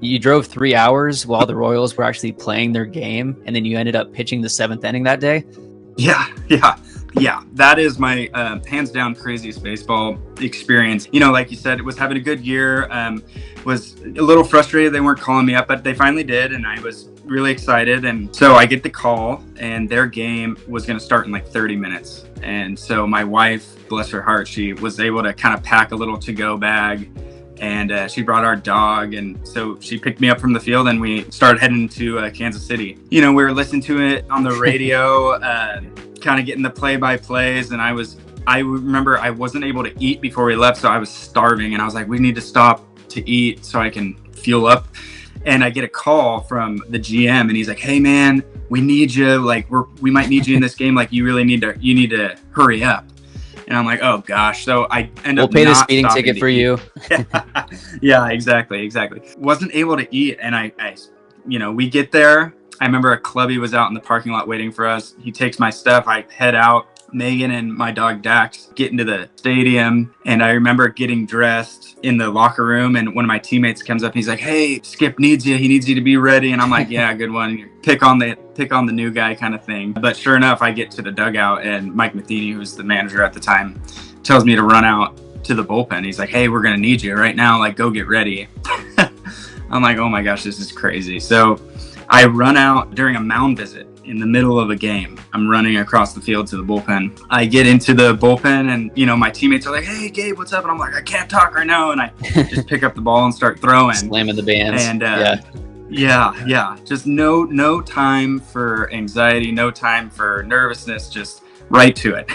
You drove 3 hours while the Royals were actually playing their game, and then you ended up pitching the 7th inning that day. Yeah. That is my hands down craziest baseball experience. You know, like you said, it was having a good year. Was a little frustrated they weren't calling me up, but they finally did, and I was really excited. And so I get the call, and their game was going to start in like 30 minutes. And so my wife, bless her heart, she was able to kind of pack a little to-go bag, and she brought our dog. And so she picked me up from the field, and we started heading to Kansas City. You know, we were listening to it on the radio, kind of getting the play-by-plays, and I remember I wasn't able to eat before we left, so I was starving, and I was like, we need to stop to eat so I can fuel up. And I get a call from the GM, and he's like, hey man, we need you, like we might need you in this game, like you need to hurry up. And I'm like, oh gosh. So I end up we'll pay the speeding ticket for you. Yeah, exactly. Wasn't able to eat, and I we get there. I remember a clubby was out in the parking lot waiting for us. He takes my stuff. I head out. Megan and my dog Dax get into the stadium, and I remember getting dressed in the locker room, and one of my teammates comes up and he's like, hey, Skip needs you. He needs you to be ready. And I'm like, yeah, good one. Pick on the new guy kind of thing. But sure enough, I get to the dugout, and Mike Matheny, who's the manager at the time, tells me to run out to the bullpen. He's like, hey, we're going to need you right now. Like, go get ready. I'm like, oh my gosh, this is crazy. So I run out during a mound visit in the middle of a game. I'm running across the field to the bullpen. I get into the bullpen, and my teammates are like, hey Gabe, what's up? And I'm like, I can't talk right now. And I just pick up the ball and start throwing, slamming the bands. And yeah, just no time for anxiety, no time for nervousness, just right to it.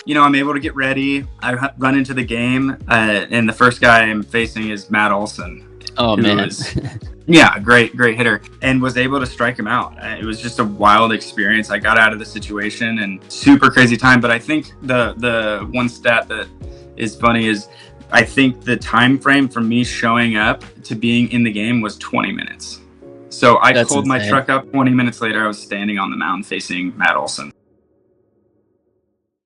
I'm able to get ready. I run into the game, and the first guy I'm facing is Matt Olson. Oh man. Yeah, great hitter, and was able to strike him out. It was just a wild experience. I got out of the situation, and super crazy time. But I think the one stat that is funny is I think the time frame from me showing up to being in the game was 20 minutes. So I pulled my truck up. 20 minutes later, I was standing on the mound facing Matt Olson.